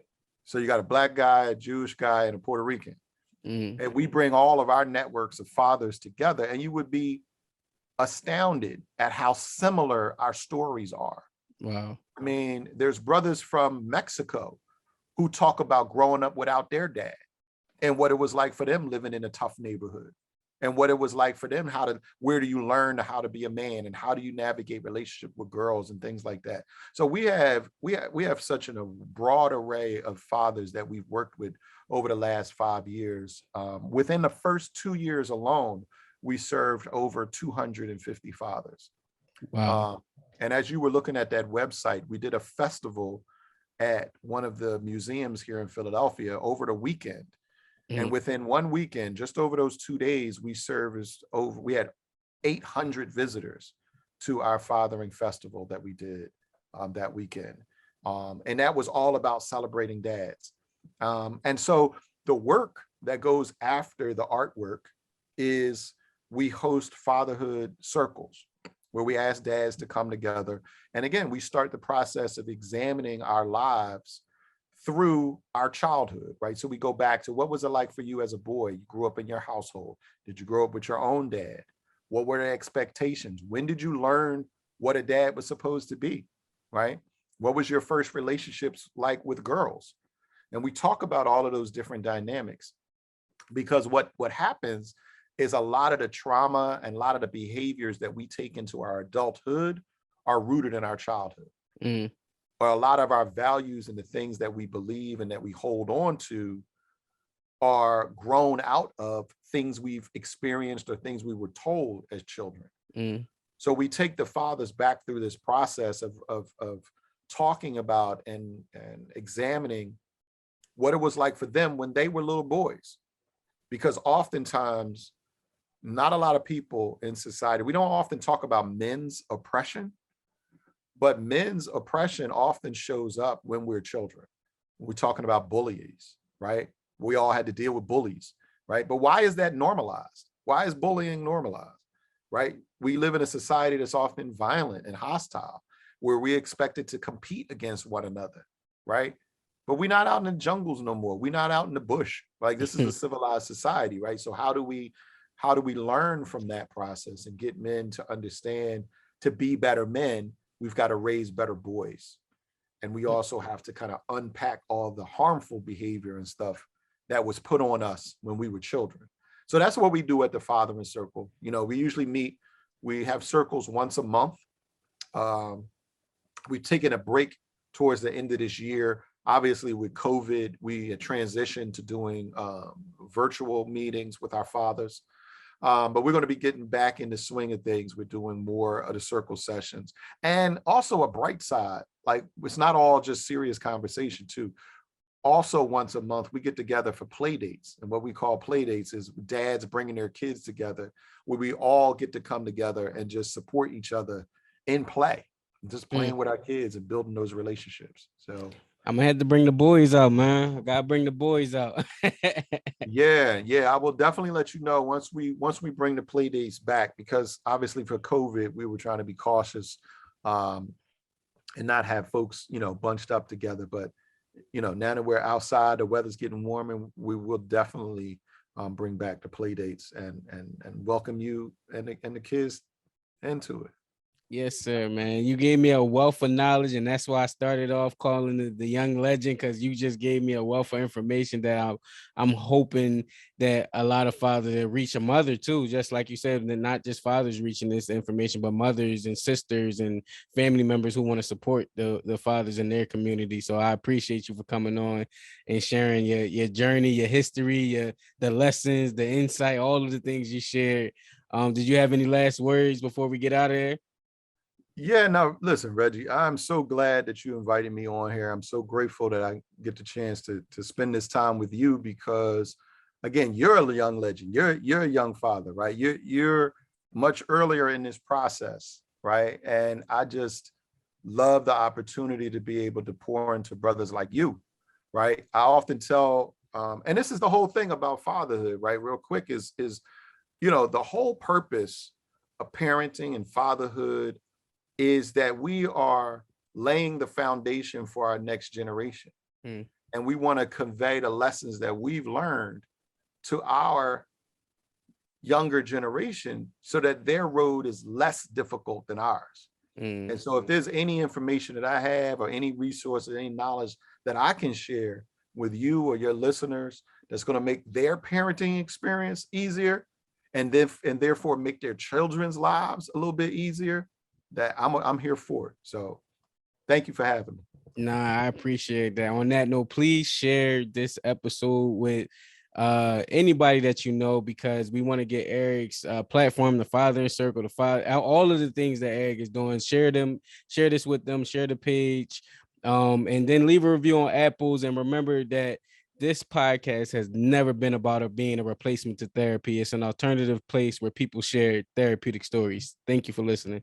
So you got a Black guy, a Jewish guy, and a Puerto Rican. And we bring all of our networks of fathers together, and you would be astounded at how similar our stories are. Wow. I mean, there's brothers from Mexico who talk about growing up without their dad and what it was like for them living in a tough neighborhood, and what it was like for them, where do you learn how to be a man, and how do you navigate relationship with girls and things like that. So we have such a broad array of fathers that we've worked with over the last 5 years. Within the first 2 years alone, we served over 250 fathers. Wow. And as you were looking at that website, we did a festival at one of the museums here in Philadelphia over the weekend. And within 1 weekend, just over those 2 days, we had 800 visitors to our fathering festival that we did that weekend. And that was all about celebrating dads. And so the work that goes after the artwork is we host fatherhood circles where we ask dads to come together. And again, we start the process of examining our lives through our childhood, right? So we go back to, what was it like for you as a boy? You grew up in your household. Did you grow up with your own dad? What were the expectations? When did you learn what a dad was supposed to be, right? What was your first relationships like with girls? And we talk about all of those different dynamics, because what happens is a lot of the trauma and a lot of the behaviors that we take into our adulthood are rooted in our childhood. Mm. or a lot of our values and the things that we believe and that we hold on to are grown out of things we've experienced or things we were told as children. Mm. So we take the fathers back through this process of talking about and examining what it was like for them when they were little boys. Because oftentimes, not a lot of people in society, we don't often talk about men's oppression, but men's oppression often shows up when we're children. We're talking about bullies, right? We all had to deal with bullies, right? But why is that normalized? Why is bullying normalized, right? We live in a society that's often violent and hostile, where we expected to compete against one another, right? But we're not out in the jungles no more. We're not out in the bush. Like, this is a civilized society, right? So how do we learn from that process and get men to understand, to be better men, we've got to raise better boys. And we also have to kind of unpack all the harmful behavior and stuff that was put on us when we were children. So that's what we do at the Fathering Circle. You know, we usually meet, we have circles once a month. We've taken a break towards the end of this year. Obviously, with COVID, we had transitioned to doing virtual meetings with our fathers. But we're going to be getting back in the swing of things. We're doing more of the circle sessions. And also a bright side, like, it's not all just serious conversation too. Also, once a month, we get together for play dates. And what we call play dates is dads bringing their kids together, where we all get to come together and just support each other in play, just playing with our kids and building those relationships. So I'm gonna have to bring the boys out, man. I gotta bring the boys out. yeah, I will definitely let you know once we bring the play dates back, because obviously for COVID, we were trying to be cautious and not have folks, you know, bunched up together. But, you know, now that we're outside, the weather's getting warm, and we will definitely bring back the play dates and welcome you and the kids into it. Yes, sir, man. You gave me a wealth of knowledge, and that's why I started off calling it the young legend, because you just gave me a wealth of information that I'm hoping that a lot of fathers reach a mother too, just like you said, that not just fathers reaching this information, but mothers and sisters and family members who want to support the fathers in their community. So I appreciate you for coming on and sharing your journey, your history, the lessons, the insight, all of the things you shared. Did you have any last words before we get out of here? Yeah, no, listen, Reggie, I'm so glad that you invited me on here. I'm so grateful that I get the chance to spend this time with you, because again, you're a young legend. You're a young father, right? You're much earlier in this process, right? And I just love the opportunity to be able to pour into brothers like you, right? I often tell, and this is the whole thing about fatherhood, right? Real quick is, you know, the whole purpose of parenting and fatherhood is that we are laying the foundation for our next generation. Mm. And we want to convey the lessons that we've learned to our younger generation so that their road is less difficult than ours. And so if there's any information that I have, or any resources, any knowledge that I can share with you or your listeners that's going to make their parenting experience easier, and therefore make their children's lives a little bit easier, that I'm here for it. So thank you for having me. Nah, I appreciate that. On that note, please share this episode with anybody that you know, because we want to get Eric's platform, the Fathering Circle, the father, all of the things that Eric is doing. Share this with them, share the page, and then leave a review on Apple's. And remember that this podcast has never been about being a replacement to therapy. It's an alternative place where people share therapeutic stories. Thank you for listening.